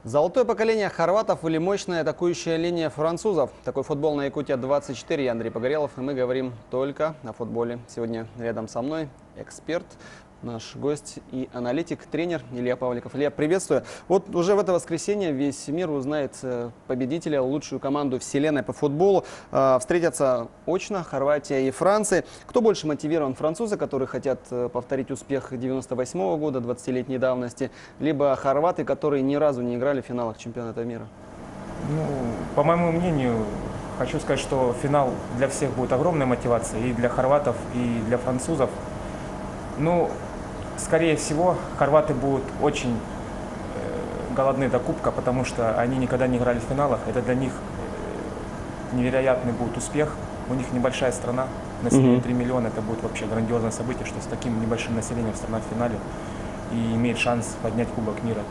Золотое поколение хорватов или мощная атакующая линия французов. Такой футбол на Якутия-24. Я Андрей Погорелов, и мы говорим только о футболе. Сегодня рядом со мной эксперт, наш гость и аналитик, тренер Илья Павликов. Илья, приветствую. Вот уже в это воскресенье весь мир узнает победителя, лучшую команду вселенной по футболу. Встретятся очно Хорватия и Франция. Кто больше мотивирован? Французы, которые хотят повторить успех 98-го года, 20-летней давности, либо хорваты, которые ни разу не играли в финалах чемпионата мира? Ну, по моему мнению, хочу сказать, что финал для всех будет огромной мотивацией, и для хорватов, и для французов. Ну, скорее всего, хорваты будут очень голодны до кубка, потому что они никогда не играли в финалах. Это для них невероятный будет успех. У них небольшая страна, население 3 миллиона. Это будет вообще грандиозное событие, что с таким небольшим населением страна в финале и имеет шанс поднять Кубок мира.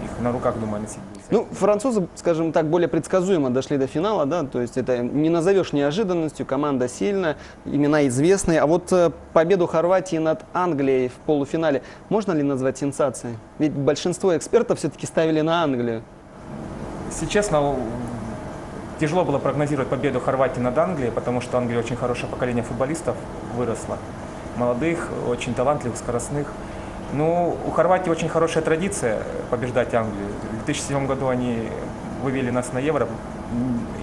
Их на руках, думаю, носить будет. Ну, французы, скажем так, более предсказуемо дошли до финала, да, то есть это не назовешь неожиданностью, команда сильная, имена известные. А вот победу Хорватии над Англией в полуфинале можно ли назвать сенсацией? Ведь большинство экспертов все-таки ставили на Англию. Если честно, тяжело было прогнозировать победу Хорватии над Англией, потому что Англия очень хорошее поколение футболистов выросло. Молодых, очень талантливых, скоростных. Ну, у Хорватии очень хорошая традиция побеждать Англию. В 2007 году они вывели нас на Евро.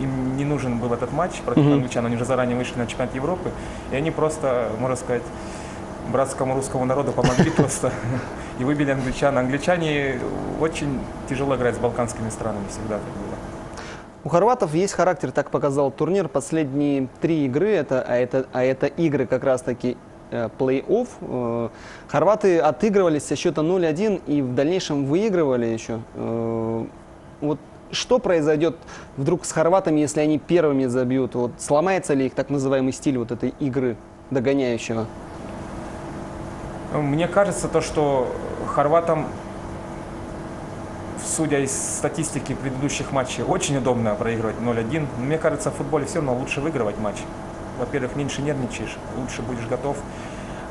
Им не нужен был этот матч против англичан. Они уже заранее вышли на чемпионат Европы. И они просто, можно сказать, братскому русскому народу помогли просто и выбили англичан. Англичане очень тяжело играть с балканскими странами, всегда так было. У хорватов есть характер, так показал турнир. Последние 3 игры, это игры как раз-таки плей-офф. Хорваты отыгрывались со счета 0-1 и в дальнейшем выигрывали еще. Вот что произойдет вдруг с хорватами, если они первыми забьют? Вот сломается ли их так называемый стиль вот этой игры догоняющего? Мне кажется, что хорватам, судя из статистики предыдущих матчей, очень удобно проигрывать 0-1. Мне кажется, в футболе все равно лучше выигрывать матч. Во-первых, меньше нервничаешь, лучше будешь готов.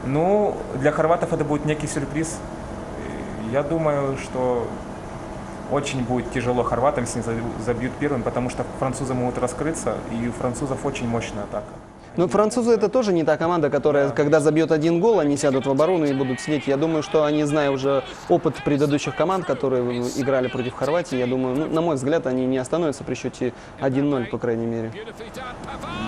Ну, для хорватов это будет некий сюрприз. Я думаю, что очень будет тяжело хорватам, если они забьют первым, потому что французы могут раскрыться, и у французов очень мощная атака. Но французы это тоже не та команда, которая, когда забьет 1 гол, они сядут в оборону и будут сидеть. Я думаю, что они, зная уже опыт предыдущих команд, которые играли против Хорватии, я думаю, ну, на мой взгляд, они не остановятся при счете 1-0, по крайней мере.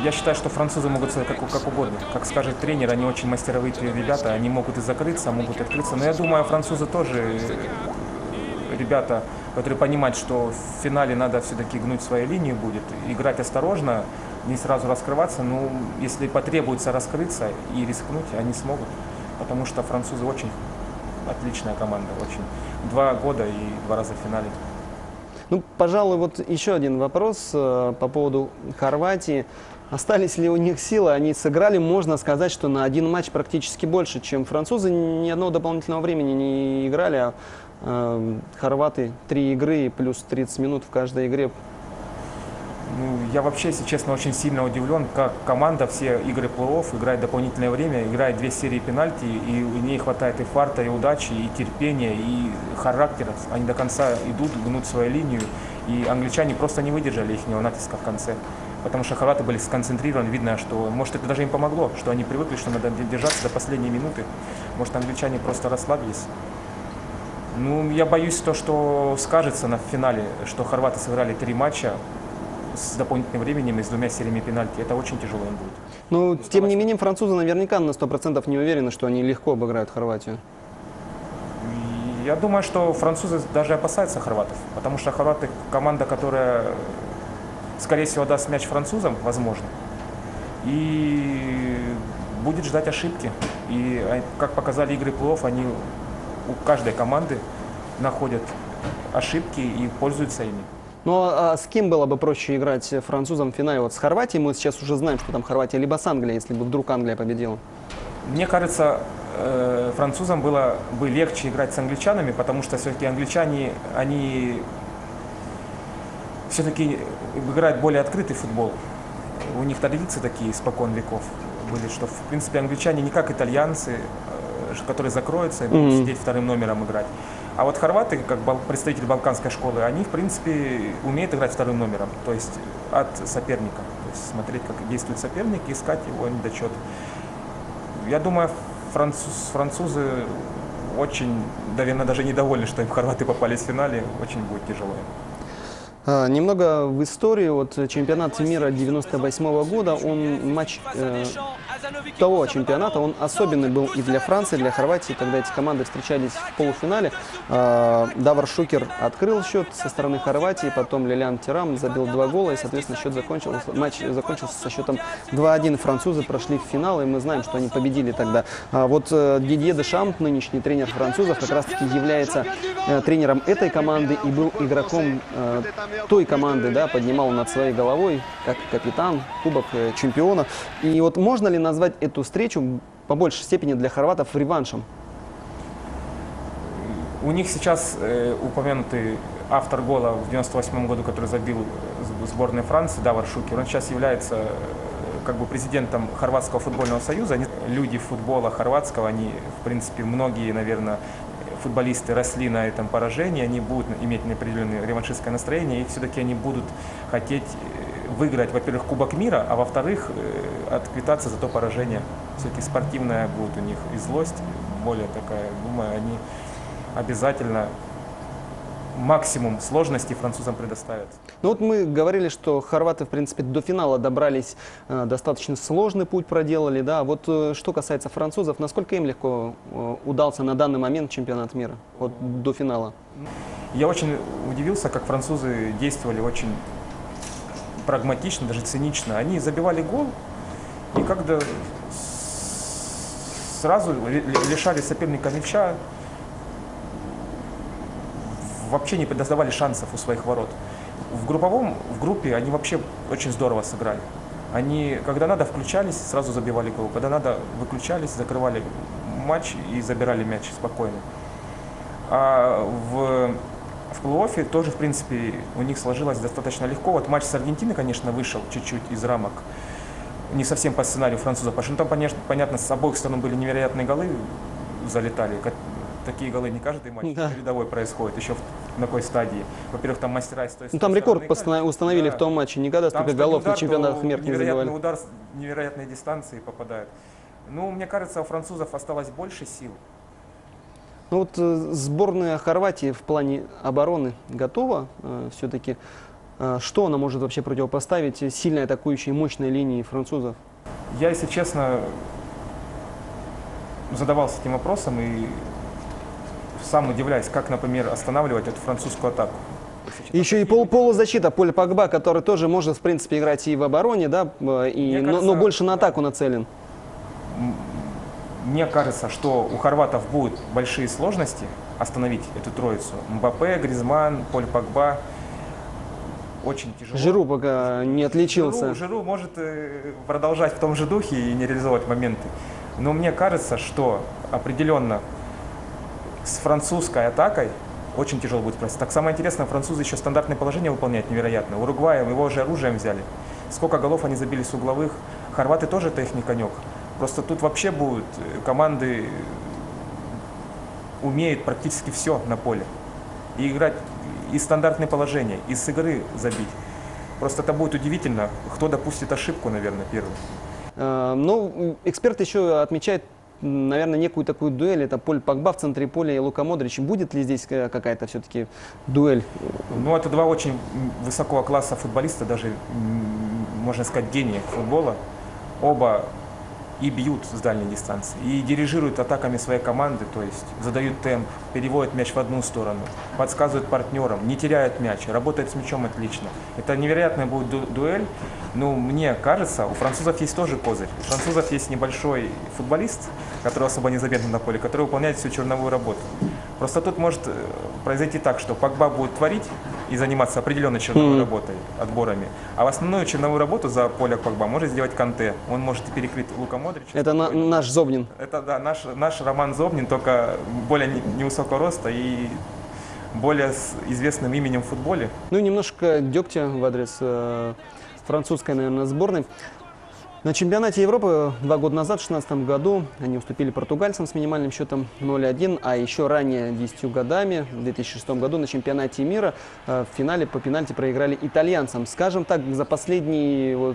Я считаю, что французы могут сказать как угодно. Как скажет тренер, они очень мастеровые ребята, они могут и закрыться, могут открыться. Но я думаю, французы тоже ребята, которые понимают, что в финале надо все-таки гнуть свою линию будет, играть осторожно, не сразу раскрываться. Но если потребуется раскрыться и рискнуть, они смогут. Потому что французы очень отличная команда. Очень. 2 года и 2 раза в финале. Ну, пожалуй, вот еще один вопрос по поводу Хорватии. Остались ли у них силы? Они сыграли, можно сказать, что на 1 матч практически больше, чем французы. Ни одного дополнительного времени не играли, а хорваты 3 игры плюс 30 минут в каждой игре. Ну, я вообще, если честно, очень сильно удивлен, как команда все игры плей-офф играет дополнительное время, играет 2 серии пенальти, и у ней хватает и фарта, и удачи, и терпения, и характера. Они до конца идут, гнут свою линию, и англичане просто не выдержали их натиска в конце. Потому что хорваты были сконцентрированы, видно, что, может, это даже им помогло, что они привыкли, что надо держаться до последней минуты. Может, англичане просто расслабились. Ну, я боюсь то, что скажется на финале, что хорваты сыграли 3 матча с дополнительным временем и с 2 сериями пенальти. Это очень тяжело им будет. Но, тем не менее, французы наверняка на 100% не уверены, что они легко обыграют Хорватию. Я думаю, что французы даже опасаются хорватов, потому что хорваты команда, которая, скорее всего, даст мяч французам, возможно, и будет ждать ошибки. И, как показали игры плей-офф, они у каждой команды находят ошибки и пользуются ими. Ну а с кем было бы проще играть французам в финале? Вот с Хорватией мы сейчас уже знаем, что там Хорватия, либо с Англией, если бы вдруг Англия победила. Мне кажется, французам было бы легче играть с англичанами, потому что все-таки англичане, они все-таки играют более открытый футбол. У них традиции такие испокон веков были, что в принципе англичане не как итальянцы, которые закроются и будут сидеть 2-м номером играть. А вот хорваты, как представители балканской школы, они, в принципе, умеют играть вторым номером, то есть от соперника. То есть смотреть, как действует соперник, и искать его недочет. Я думаю, французы очень, наверное, даже недовольны, что им хорваты попались в финале, очень будет тяжело им. Немного в истории. Вот чемпионат мира 98 года, он матч того чемпионата, он особенный был и для Франции, и для Хорватии, когда эти команды встречались в полуфинале. Давор Шукер открыл счет со стороны Хорватии, потом Лилиан Тирам забил 2 гола, и, соответственно, матч закончился со счетом 2-1. Французы прошли в финал, и мы знаем, что они победили тогда. Вот Дидье Дешамп, нынешний тренер французов, как раз-таки является тренером этой команды и был игроком той команды, да, поднимал над своей головой, как капитан, кубок чемпиона. И вот можно ли назвать эту встречу по большей степени для хорватов реваншем? У них сейчас упомянутый автор гола в 98 году, который забил сборной Франции, Давор Шукер, он сейчас является как бы президентом Хорватского футбольного союза. Люди футбола хорватского, они, в принципе, многие, наверное, футболисты росли на этом поражении, они будут иметь определенное реваншистское настроение, и все-таки они будут хотеть выиграть, во-первых, Кубок мира, а во-вторых, отквитаться за то поражение. Все-таки спортивная будет у них и злость, более такая, думаю, они обязательно максимум сложностей французам предоставят. Ну вот мы говорили, что хорваты, в принципе, до финала добрались, достаточно сложный путь проделали, да. Вот что касается французов, насколько им легко удался на данный момент чемпионат мира, вот до финала? Я очень удивился, как французы действовали очень прагматично, даже цинично. Они забивали гол и когда сразу лишали соперника мяча, вообще не предоставляли шансов у своих ворот. В группе они вообще очень здорово сыграли. Они, когда надо, включались, сразу забивали гол. Когда надо, выключались, закрывали матч и забирали мяч спокойно. А в плей-оффе тоже, в принципе, у них сложилось достаточно легко. Вот матч с Аргентиной, конечно, вышел чуть-чуть из рамок. Не совсем по сценарию французов. Потому что там, понятно, с обоих сторон были невероятные голы, залетали. Такие голы не каждый матч рядовой происходит, еще на какой стадии. Во-первых, там мастера с той стороны. Там рекорд установили в том матче, никогда столько голов на чемпионатах мира не забивали. Невероятный удар с невероятной дистанции попадает. Ну, мне кажется, у французов осталось больше сил. Ну вот сборная Хорватии в плане обороны готова все-таки. Что она может вообще противопоставить сильной атакующей мощной линии французов? Я, если честно, задавался этим вопросом и сам удивляюсь, как, например, останавливать эту французскую атаку. Еще и полузащита, Поль Погба, который тоже может, в принципе, играть и в обороне, да, но больше на атаку нацелен. Мне кажется, что у хорватов будут большие сложности остановить эту троицу. Мбаппе, Гризманн, Поль Погба. Очень тяжело. Жиру пока не отличился. Жиру может продолжать в том же духе и не реализовать моменты. Но мне кажется, что определенно с французской атакой очень тяжело будет справиться. Так самое интересное, французы еще стандартные положения выполняют невероятно. Уругваем его же оружием взяли. Сколько голов они забили с угловых. Хорваты тоже это их не конек. Просто тут вообще будут команды умеют практически все на поле. И играть из стандартные положения, из игры забить. Просто это будет удивительно, кто допустит ошибку, наверное, первым. Ну, эксперт еще отмечает, наверное, некую такую дуэль. Это Поль Погба в центре поля и Лука Модрич. Будет ли здесь какая-то все-таки дуэль? Ну, это два очень высокого класса футболиста, даже, можно сказать, гении футбола. Оба и бьют с дальней дистанции, и дирижируют атаками своей команды, то есть задают темп, переводят мяч в одну сторону, подсказывают партнерам, не теряют мяч, работают с мячом отлично. Это невероятная будет дуэль, но мне кажется, у французов есть тоже козырь. У французов есть небольшой футболист, который особо незаметен на поле, который выполняет всю черновую работу. Просто тут может произойти так, что Погба будет творить и заниматься определенной черновой работой, отборами, а в основную черновую работу за поле Погба может сделать Канте. Он может и перекрыть Лука Модрича. Это наш Зобнин. Это да, наш Роман Зобнин, только более невысокого роста и более с известным именем в футболе. Ну и немножко дегтя в адрес французской, наверное, сборной. На чемпионате Европы 2 года назад, в 2016 году, они уступили португальцам с минимальным счетом 0-1, а еще ранее, 10 годами, в 2006 году на чемпионате мира в финале по пенальти проиграли итальянцам. Скажем так, за последние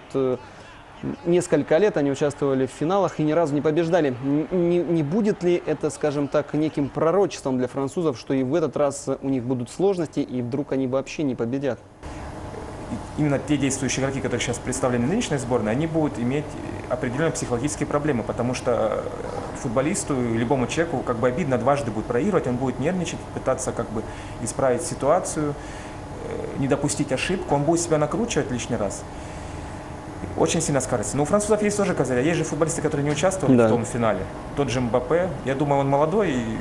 несколько лет они участвовали в финалах и ни разу не побеждали. Не будет ли это, скажем так, неким пророчеством для французов, что и в этот раз у них будут сложности и вдруг они вообще не победят? Именно те действующие игроки, которые сейчас представлены в нынешней сборной, они будут иметь определенные психологические проблемы, потому что футболисту, любому человеку как бы обидно дважды будет проигрывать, он будет нервничать, пытаться как бы исправить ситуацию, не допустить ошибку, он будет себя накручивать лишний раз. Очень сильно скажется. Но у французов есть тоже козыря. Есть же футболисты, которые не участвовали в том финале. Тот же Мбаппе, я думаю, он молодой и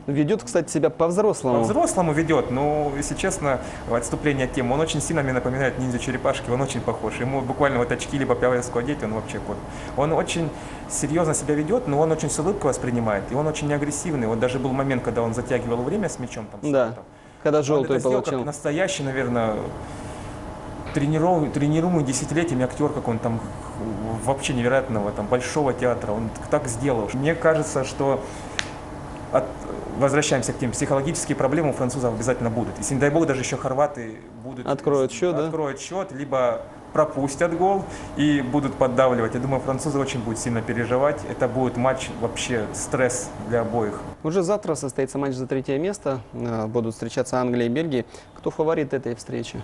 ведет, кстати, себя по-взрослому. По-взрослому ведет, но, если честно, в отступление от темы, он очень сильно мне напоминает ниндзя-черепашки, он очень похож. Ему буквально вот очки либо повязку одеть, он вообще кот. Он очень серьезно себя ведет, но он очень с улыбкой воспринимает, и он очень агрессивный. Вот даже был момент, когда он затягивал время с мячом. Там, да, когда желтую получил. Как настоящий, наверное, тренируемый десятилетиями актер, как он там вообще невероятного, там, большого театра, он так сделал. Мне кажется, что возвращаемся к тем, психологические проблемы у французов обязательно будут. Если, не дай бог, даже еще хорваты откроют счет, либо пропустят гол и будут поддавливать. Я думаю, французы очень будут сильно переживать. Это будет матч, вообще стресс для обоих. Уже завтра состоится матч за 3-е место. Будут встречаться Англия и Бельгия. Кто фаворит этой встречи?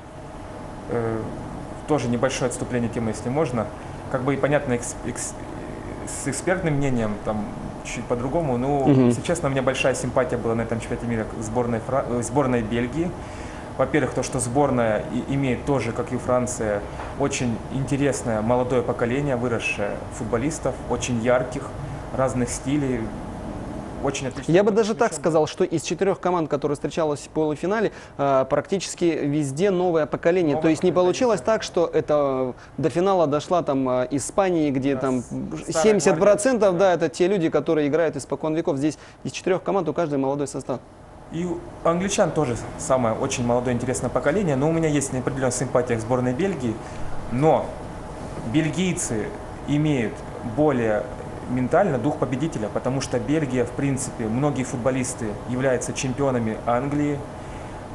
Тоже небольшое отступление темы, если можно. Как бы и понятно, с экспертным мнением, там, чуть по-другому. Но, если честно, у меня большая симпатия была на этом чемпионате мира к сборной Бельгии. Во-первых, то, что сборная имеет тоже, как и Франция, очень интересное молодое поколение, выросшее футболистов, очень ярких, разных стилей. Очень отлично. Я бы даже так сказал, что из 4 команд, которые встречалась в полуфинале, практически везде новое поколение. То есть не получилось так, что это до финала дошла там Испания, где там 70%, да, это те люди, которые играют испокон веков. Здесь из 4 команд у каждой молодой состав. И у англичан тоже самое очень молодое интересное поколение, но у меня есть неопределенная симпатия к сборной Бельгии, но бельгийцы имеют более ментально дух победителя, потому что Бельгия, в принципе, многие футболисты являются чемпионами Англии,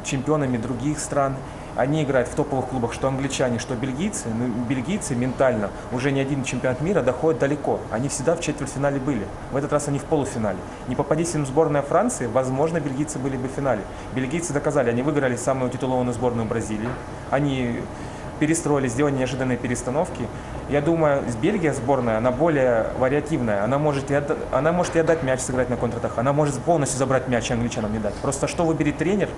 чемпионами других стран. Они играют в топовых клубах, что англичане, что бельгийцы. Но бельгийцы ментально уже не один чемпионат мира доходят далеко. Они всегда в четвертьфинале были. В этот раз они в полуфинале. Не попадись им сборная Франции, возможно, бельгийцы были бы в финале. Бельгийцы доказали, они выиграли самую титулованную сборную Бразилии. Они перестроили, сделали неожиданные перестановки. Я думаю, Бельгия сборная, она более вариативная. Она может и отдать мяч, сыграть на контратаках. Она может полностью забрать мяч и англичанам не дать. Просто что выберет тренер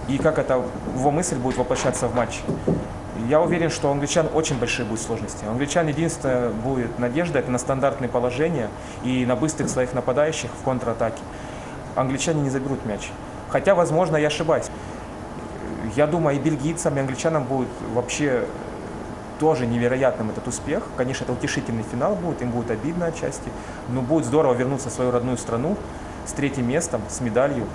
и как его мысль будет воплощаться в матче. Я уверен, что у англичан очень большие будут сложности. У англичан единственная будет надежда, это на стандартные положения и на быстрых своих нападающих в контратаке. Англичане не заберут мяч. Хотя, возможно, я ошибаюсь. Я думаю, и бельгийцам, и англичанам будет вообще тоже невероятным этот успех. Конечно, это утешительный финал будет, им будет обидно отчасти, но будет здорово вернуться в свою родную страну с 3-м местом, с медалью.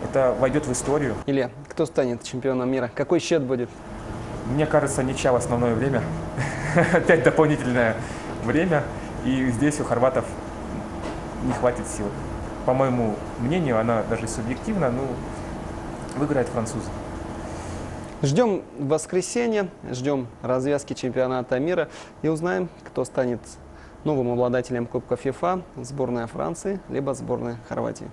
Это войдет в историю. Илья, кто станет чемпионом мира? Какой счет будет? Мне кажется, ничья в основное время. Опять дополнительное время. И здесь у хорватов не хватит сил. По моему мнению, она даже субъективна, но выиграет французы. Ждем воскресенья, ждем развязки чемпионата мира и узнаем, кто станет новым обладателем Кубка ФИФА, сборная Франции либо сборная Хорватии.